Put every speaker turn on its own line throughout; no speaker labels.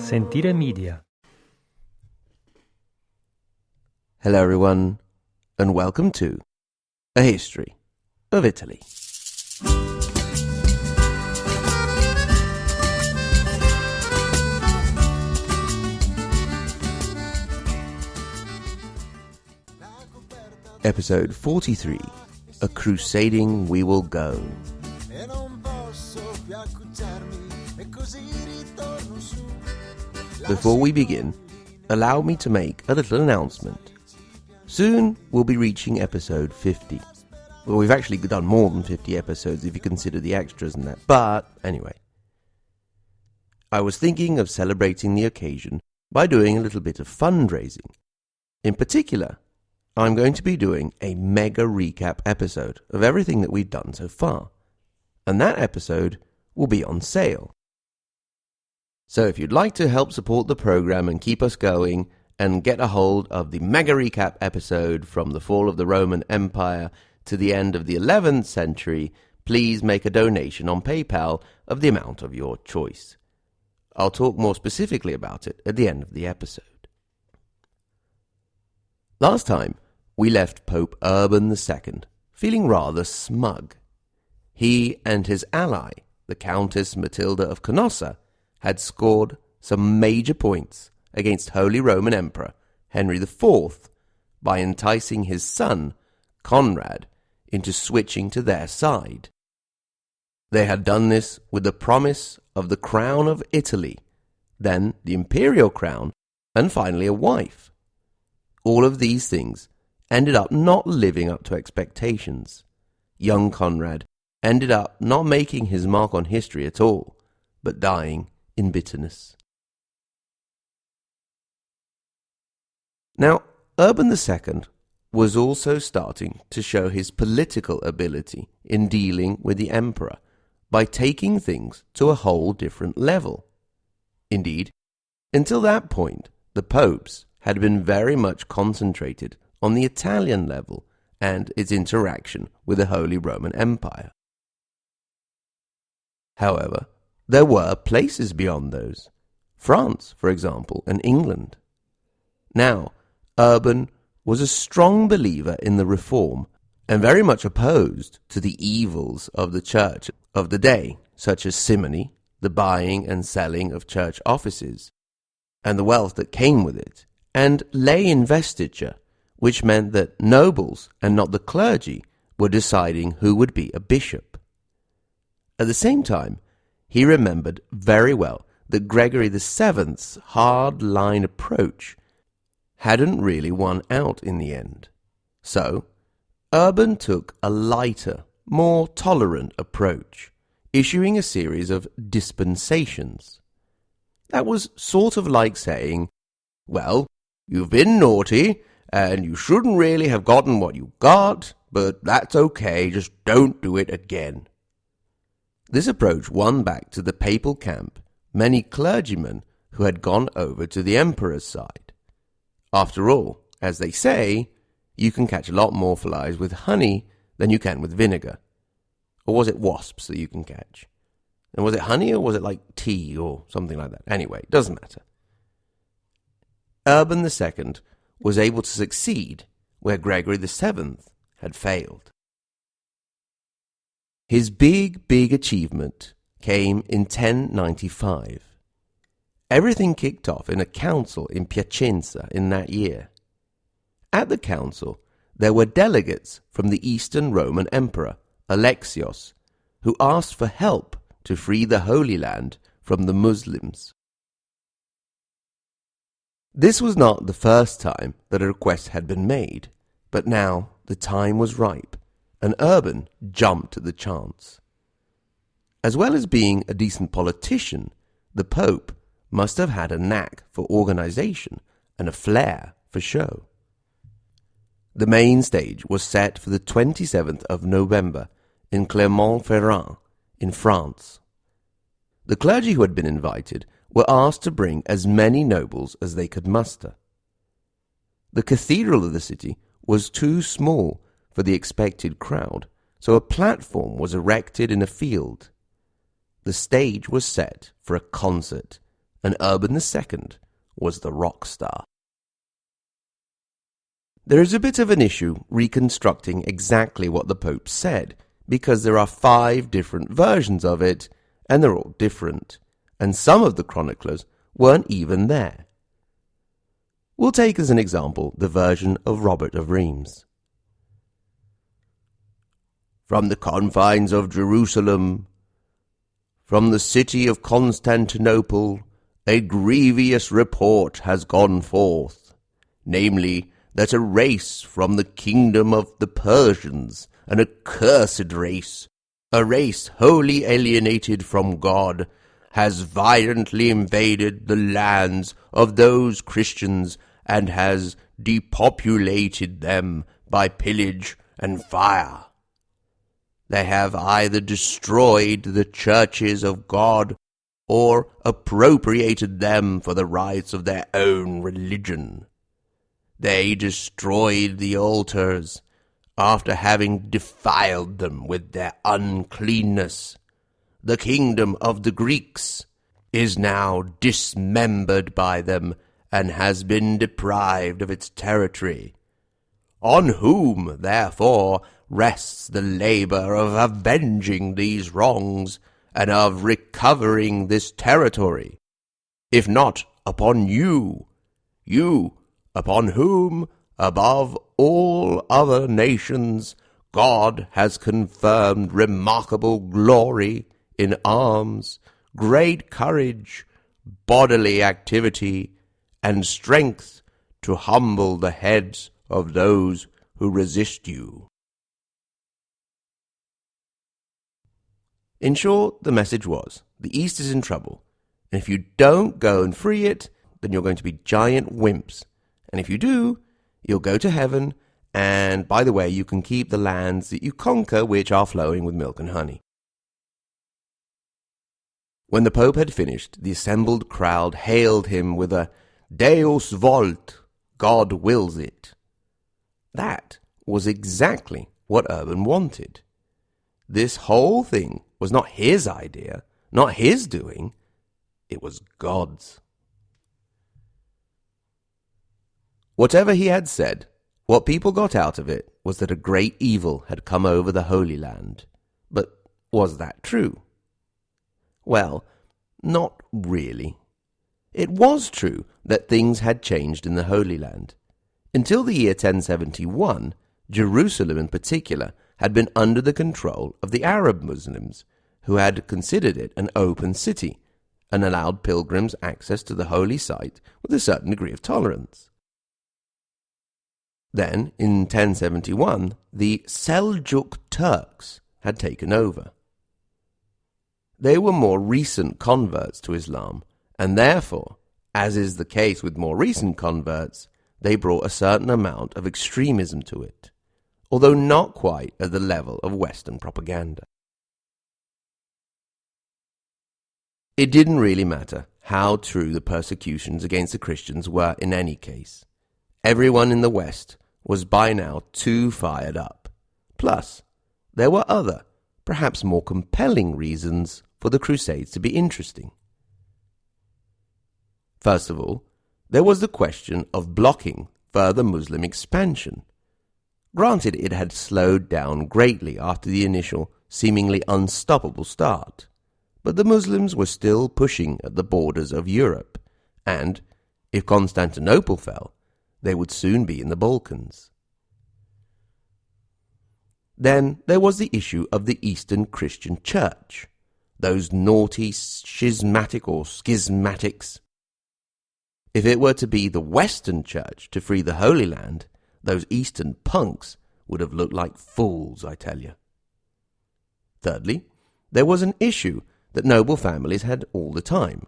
Sentire Media.
Hello everyone, and welcome to A History of Italy. Episode 43, A Crusading We Will Go. Before we begin, allow me to make a little announcement. Soon we'll be reaching episode 50. Well, we've actually done more than 50 episodes if you consider the extras and that, but anyway. I was thinking of celebrating the occasion by doing a little bit of fundraising. In particular, I'm going to be doing a mega recap episode of everything that we've done so far, and that episode will be on sale. So if you'd like to help support the program and keep us going and get a hold of the mega recap episode from the fall of the Roman Empire to the end of the 11th century, please make a donation on PayPal of the amount of your choice. I'll talk more specifically about it at the end of the episode. Last time, we left Pope Urban II feeling rather smug. He and his ally, the Countess Matilda of Canossa, had scored some major points against Holy Roman Emperor Henry IV by enticing his son, Conrad, into switching to their side. They had done this with the promise of the crown of Italy, then the imperial crown, and finally a wife. All of these things ended up not living up to expectations. Young Conrad ended up not making his mark on history at all, but dying in bitterness. Now, Urban II was also starting to show his political ability in dealing with the emperor by taking things to a whole different level. Indeed, until that point, the popes had been very much concentrated on the Italian level and its interaction with the Holy Roman Empire. However, there were places beyond those. France, for example, and England. Now, Urban was a strong believer in the reform and very much opposed to the evils of the church of the day, such as simony, the buying and selling of church offices, and the wealth that came with it, and lay investiture, which meant that nobles and not the clergy were deciding who would be a bishop. At the same time, he remembered very well that Gregory VII's hard-line approach hadn't really won out in the end. So, Urban took a lighter, more tolerant approach, issuing a series of dispensations. That was sort of like saying, well, you've been naughty, and you shouldn't really have gotten what you got, but that's okay, just don't do it again. This approach won back to the papal camp many clergymen who had gone over to the emperor's side. After all, as they say, you can catch a lot more flies with honey than you can with vinegar. Or was it wasps that you can catch? And was it honey or was it like tea or something like that? Anyway, it doesn't matter. Urban II was able to succeed where Gregory VII had failed. His big achievement came in 1095. Everything kicked off in a council in Piacenza in that year. At the council, there were delegates from the Eastern Roman Emperor, Alexios, who asked for help to free the Holy Land from the Muslims. This was not the first time that a request had been made, but now the time was ripe, and Urban jumped at the chance. As well as being a decent politician, the Pope must have had a knack for organization and a flair for show. The main stage was set for the 27th of November in Clermont-Ferrand in France. The clergy who had been invited were asked to bring as many nobles as they could muster. The cathedral of the city was too small for the expected crowd, so a platform was erected in a field. The stage was set for a concert, and Urban II was the rock star. There is a bit of an issue reconstructing exactly what the Pope said, because there are 5 different versions of it, and they're all different, and some of the chroniclers weren't even there. We'll take as an example the version of Robert of Reims. From the confines of Jerusalem, from the city of Constantinople, a grievous report has gone forth, namely, that a race from the kingdom of the Persians, an accursed race, a race wholly alienated from God, has violently invaded the lands of those Christians and has depopulated them by pillage and fire. They have either destroyed the churches of God or appropriated them for the rites of their own religion. They destroyed the altars after having defiled them with their uncleanness. The kingdom of the Greeks is now dismembered by them and has been deprived of its territory. On whom, therefore, rests the labor of avenging these wrongs and of recovering this territory, if not upon you, upon whom, above all other nations, God has confirmed remarkable glory in arms, great courage, bodily activity, and strength to humble the heads of those who resist you. In short, the message was, the East is in trouble, and if you don't go and free it, then you're going to be giant wimps. And if you do, you'll go to heaven, and by the way, you can keep the lands that you conquer, which are flowing with milk and honey. When the Pope had finished, the assembled crowd hailed him with a Deus vult, God wills it. That was exactly what Urban wanted. This whole thing was not his idea, not his doing, it was God's. Whatever he had said, what people got out of it was that a great evil had come over the Holy Land. But was that true? Well, not really. It was true that things had changed in the Holy Land. Until the year 1071, Jerusalem in particular had been under the control of the Arab Muslims, who had considered it an open city and allowed pilgrims access to the holy site with a certain degree of tolerance. Then, in 1071, the Seljuk Turks had taken over. They were more recent converts to Islam, and therefore, as is the case with more recent converts, they brought a certain amount of extremism to it, although not quite at the level of Western propaganda. It didn't really matter how true the persecutions against the Christians were in any case. Everyone in the West was by now too fired up. Plus, there were other, perhaps more compelling reasons for the Crusades to be interesting. First of all, there was the question of blocking further Muslim expansion. Granted, it had slowed down greatly after the initial, seemingly unstoppable start, but the Muslims were still pushing at the borders of Europe, and, if Constantinople fell, they would soon be in the Balkans. Then there was the issue of the Eastern Christian Church, those naughty schismatic or schismatics. If it were to be the Western Church to free the Holy Land, those Eastern punks would have looked like fools, I tell you. Thirdly, there was an issue that noble families had all the time,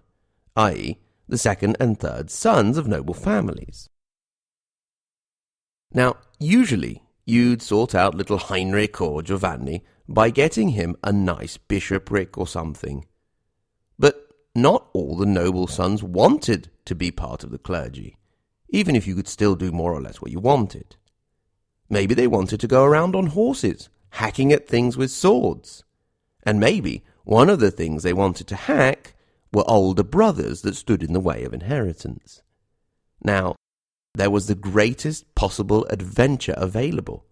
i.e., the second and third sons of noble families. Now, usually, you'd sort out little Heinrich or Giovanni by getting him a nice bishopric or something. But not all the noble sons wanted to be part of the clergy, even if you could still do more or less what you wanted. Maybe they wanted to go around on horses, hacking at things with swords. And maybe one of the things they wanted to hack were older brothers that stood in the way of inheritance. Now, there was the greatest possible adventure available,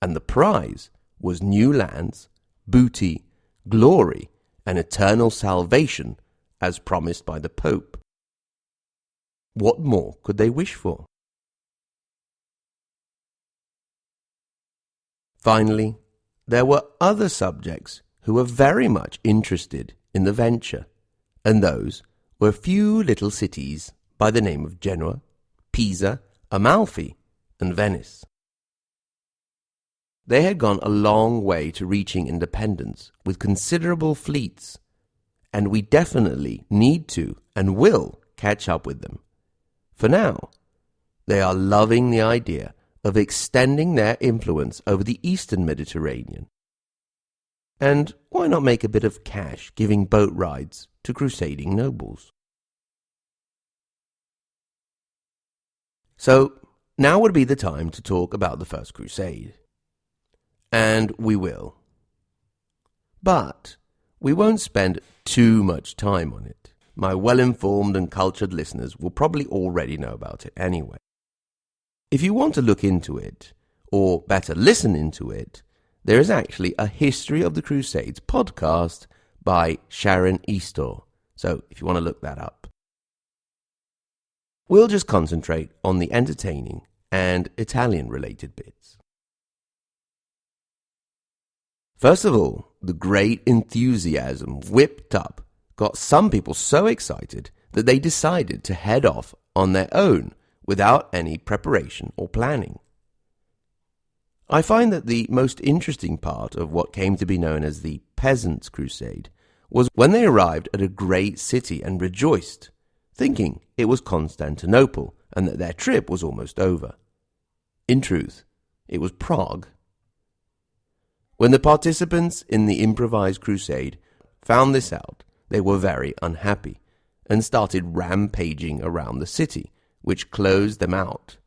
and the prize was new lands, booty, glory, and eternal salvation as promised by the Pope. What more could they wish for? Finally, there were other subjects who were very much interested in the venture, and those were few little cities by the name of Genoa, Pisa, Amalfi, and Venice. They had gone a long way to reaching independence with considerable fleets, and we definitely need to and will catch up with them. For now, they are loving the idea of extending their influence over the eastern Mediterranean. And why not make a bit of cash giving boat rides to crusading nobles? So, now would be the time to talk about the First Crusade. And we will. But we won't spend too much time on it. My well-informed and cultured listeners will probably already know about it anyway. If you want to look into it, or better listen into it, there is actually a History of the Crusades podcast by Sharon Eastor. So if you want to look that up. We'll just concentrate on the entertaining and Italian-related bits. First of all, the great enthusiasm whipped up got some people so excited that they decided to head off on their own without any preparation or planning. I find that the most interesting part of what came to be known as the Peasants' Crusade was when they arrived at a great city and rejoiced, thinking it was Constantinople and that their trip was almost over. In truth, it was Prague. When the participants in the improvised crusade found this out, they were very unhappy and started rampaging around the city, which closed them out.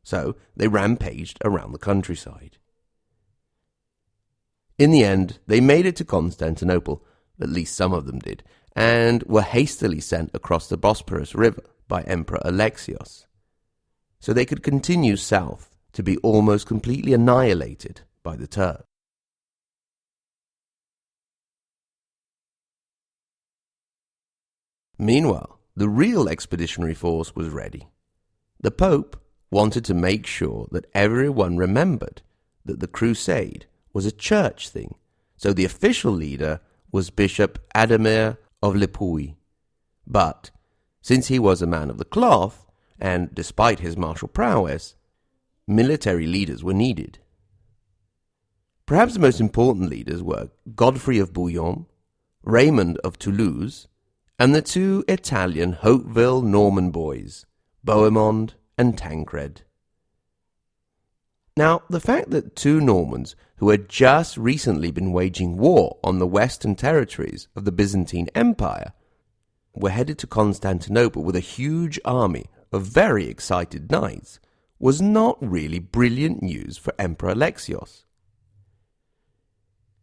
So they rampaged around the countryside. In the end, they made it to Constantinople, at least some of them did, and were hastily sent across the Bosporus River by Emperor Alexios, so they could continue south to be almost completely annihilated by the Turks. Meanwhile, the real expeditionary force was ready. The Pope wanted to make sure that everyone remembered that the crusade was a church thing, so the official leader was Bishop Ademir of Lipui. But since he was a man of the cloth, and despite his martial prowess, military leaders were needed. Perhaps the most important leaders were Godfrey of Bouillon, Raymond of Toulouse, and the two Italian Hauteville Norman boys, Bohemond and Tancred. Now, the fact that two Normans who had just recently been waging war on the western territories of the Byzantine Empire were headed to Constantinople with a huge army of very excited knights was not really brilliant news for Emperor Alexios.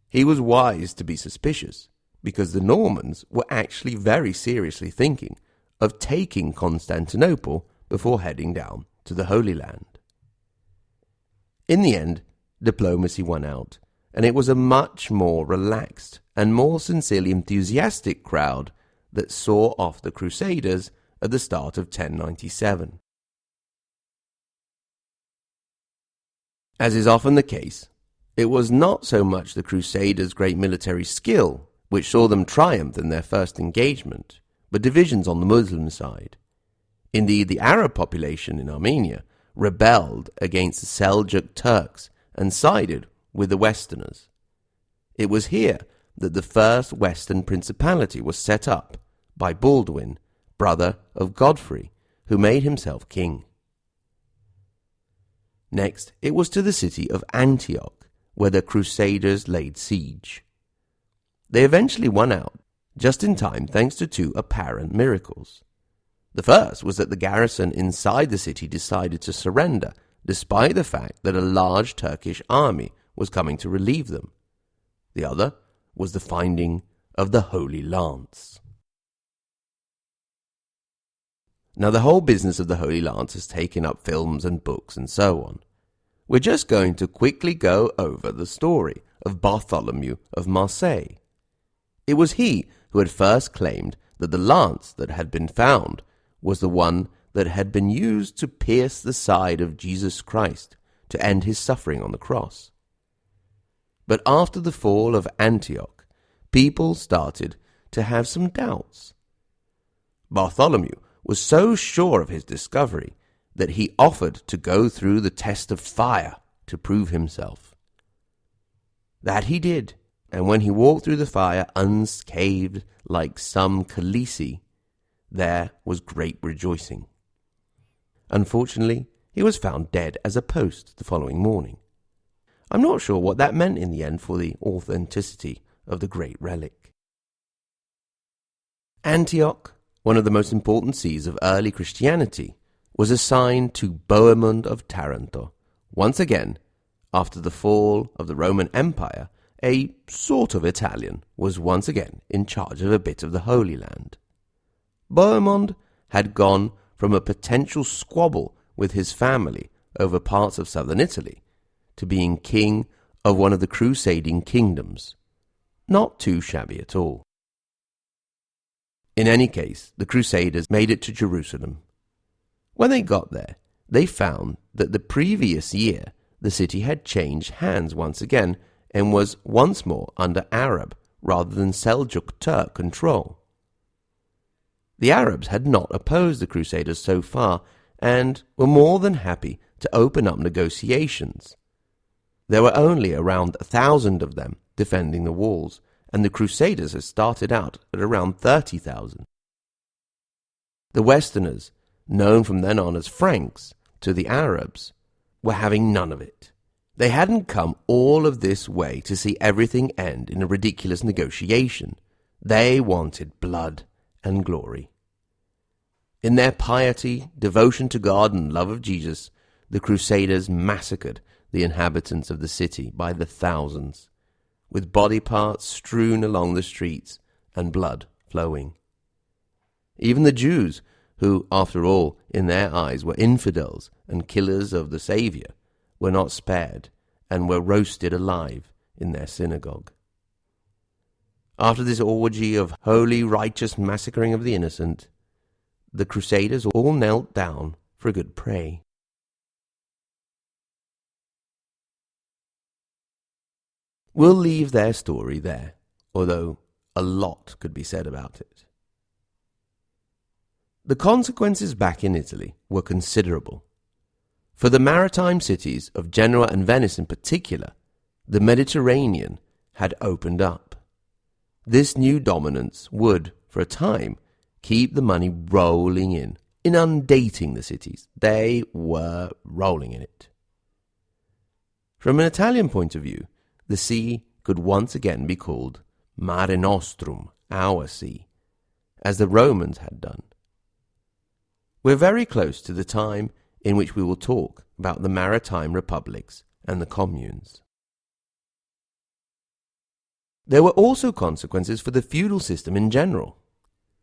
He was wise to be suspicious, because the Normans were actually very seriously thinking of taking Constantinople before heading down to the Holy Land. In the end, diplomacy won out, and it was a much more relaxed and more sincerely enthusiastic crowd that saw off the Crusaders at the start of 1097. As is often the case, it was not so much the Crusaders' great military skill which saw them triumph in their first engagement, but divisions on the Muslim side. Indeed, the Arab population in Armenia rebelled against the Seljuk Turks and sided with the Westerners. It was here that the first Western principality was set up by Baldwin, brother of Godfrey, who made himself king. Next, it was to the city of Antioch, where the Crusaders laid siege. They eventually won out, just in time thanks to two apparent miracles. The first was that the garrison inside the city decided to surrender, despite the fact that a large Turkish army was coming to relieve them. The other was the finding of the Holy Lance. Now the whole business of the Holy Lance has taken up films and books and so on. We're just going to quickly go over the story of Bartholomew of Marseille. It was he who had first claimed that the lance that had been found was the one that had been used to pierce the side of Jesus Christ to end his suffering on the cross. But after the fall of Antioch, people started to have some doubts. Bartholomew was so sure of his discovery that he offered to go through the test of fire to prove himself. That he did, and when he walked through the fire unscathed like some Khaleesi, there was great rejoicing. Unfortunately, he was found dead as a post the following morning. I'm not sure what that meant in the end for the authenticity of the great relic. Antioch, one of the most important sees of early Christianity, was assigned to Bohemond of Taranto. Once again, after the fall of the Roman Empire, a sort of Italian was once again in charge of a bit of the Holy Land. Bohemond had gone from a potential squabble with his family over parts of southern Italy to being king of one of the crusading kingdoms. Not too shabby at all. In any case, the Crusaders made it to Jerusalem. When they got there, they found that the previous year the city had changed hands once again and was once more under Arab rather than Seljuk Turk control. The Arabs had not opposed the Crusaders so far and were more than happy to open up negotiations. There were only around 1,000 of them defending the walls, and the Crusaders had started out at around 30,000. The Westerners, known from then on as Franks, to the Arabs, were having none of it. They hadn't come all of this way to see everything end in a ridiculous negotiation. They wanted blood and glory. In their piety, devotion to God, and love of Jesus, the Crusaders massacred the inhabitants of the city by the thousands, with body parts strewn along the streets and blood flowing. Even the Jews, who, after all, in their eyes were infidels and killers of the Saviour, were not spared and were roasted alive in their synagogue. After this orgy of holy, righteous massacring of the innocent, the Crusaders all knelt down for a good pray. We'll leave their story there, although a lot could be said about it. The consequences back in Italy were considerable. For the maritime cities of Genoa and Venice in particular, the Mediterranean had opened up. This new dominance would, for a time, keep the money rolling in, inundating the cities. They were rolling in it. From an Italian point of view, the sea could once again be called Mare Nostrum, our sea, as the Romans had done. We're very close to the time in which we will talk about the maritime republics and the communes. There were also consequences for the feudal system in general.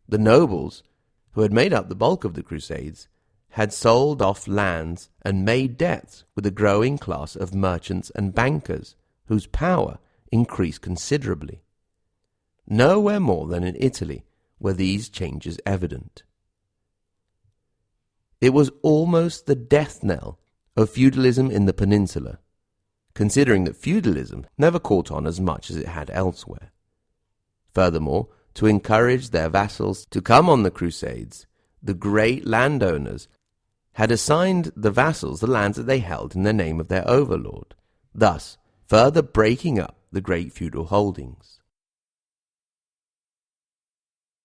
The nobles, who had made up the bulk of the Crusades, had sold off lands and made debts with a growing class of merchants and bankers, whose power increased considerably. Nowhere more than in Italy were these changes evident. It was almost the death knell of feudalism in the peninsula, considering that feudalism never caught on as much as it had elsewhere. Furthermore, to encourage their vassals to come on the Crusades, the great landowners had assigned the vassals the lands that they held in the name of their overlord, thus further breaking up the great feudal holdings.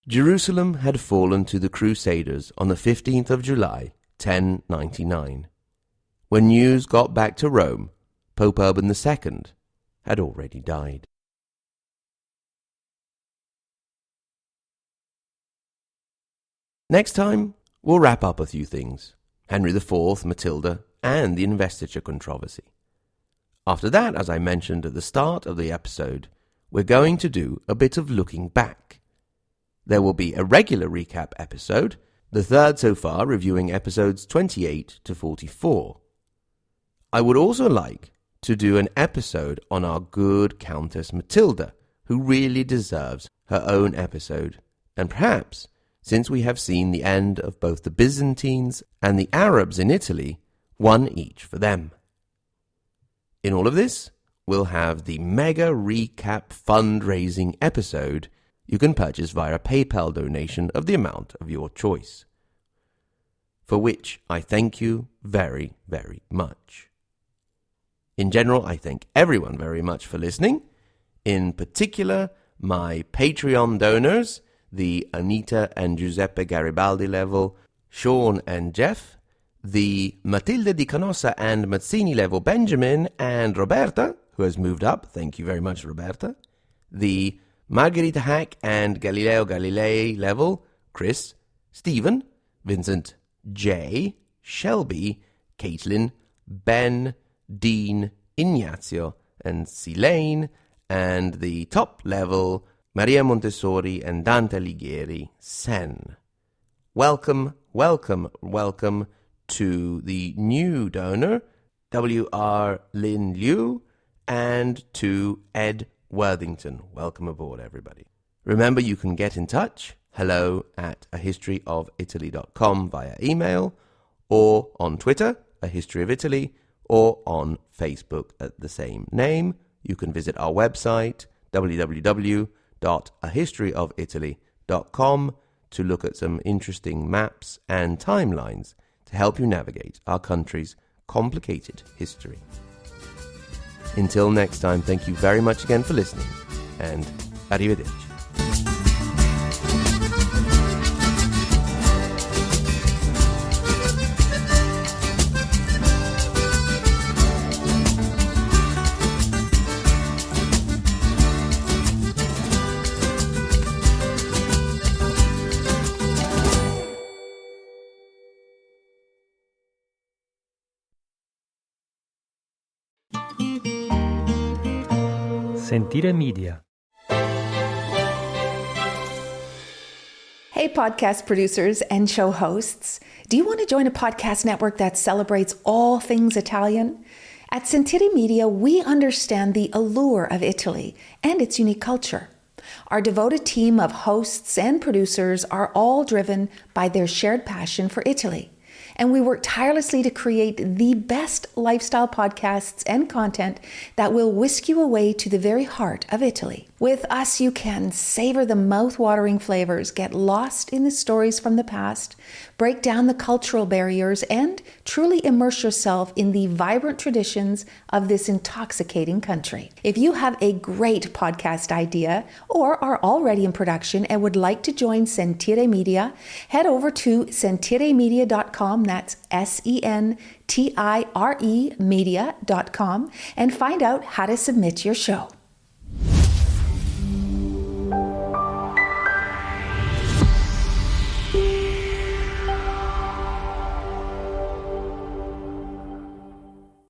Jerusalem had fallen to the Crusaders on the 15th of July, 1099. When news got back to Rome, Pope Urban II had already died. Next time, we'll wrap up a few things: Henry IV, Matilda, and the investiture controversy. After that, as I mentioned at the start of the episode, we're going to do a bit of looking back. There will be a regular recap episode the third so far, reviewing episodes 28 to 44. I would also like to do an episode on our good Countess Matilda, who really deserves her own episode, and perhaps, since we have seen the end of both the Byzantines and the Arabs in Italy, one each for them. In all of this, we'll have the mega recap fundraising episode you can purchase via a PayPal donation of the amount of your choice, for which I thank you very, very much. In general, I thank everyone very much for listening, in particular my Patreon donors, the Anita and Giuseppe Garibaldi level, Sean and Jeff, the Matilde Di Canossa and Mazzini level Benjamin and Roberta, who has moved up, thank you very much Roberta, the Margherita Hack and Galileo Galilei level, Chris, Stephen, Vincent, Jay, Shelby, Caitlin, Ben, Dean, Ignazio, and Silane, and the top level, Maria Montessori and Dante Alighieri, Sen. Welcome, welcome, welcome to the new donor, W.R. Lin Liu, and to Ed Worthington. Welcome aboard, everybody. Remember, you can get in touch, hello@ahistoryofitaly.com via email, or on Twitter, A History of Italy, or on Facebook at the same name. You can visit our website, www.ahistoryofitaly.com, to look at some interesting maps and timelines to help you navigate our country's complicated history. Until next time, thank you very much again for listening, and arrivederci.
Sentire Media.
Hey, podcast producers and show hosts. Do you want to join a podcast network that celebrates all things Italian? At Sentire Media, we understand the allure of Italy and its unique culture. Our devoted team of hosts and producers are all driven by their shared passion for Italy. And we work tirelessly to create the best lifestyle podcasts and content that will whisk you away to the very heart of Italy. With us, you can savor the mouth-watering flavors, get lost in the stories from the past, break down the cultural barriers, and truly immerse yourself in the vibrant traditions of this intoxicating country. If you have a great podcast idea or are already in production and would like to join Sentire Media, head over to sentiremedia.com, that's SENTIRE media.com, and find out how to submit your show.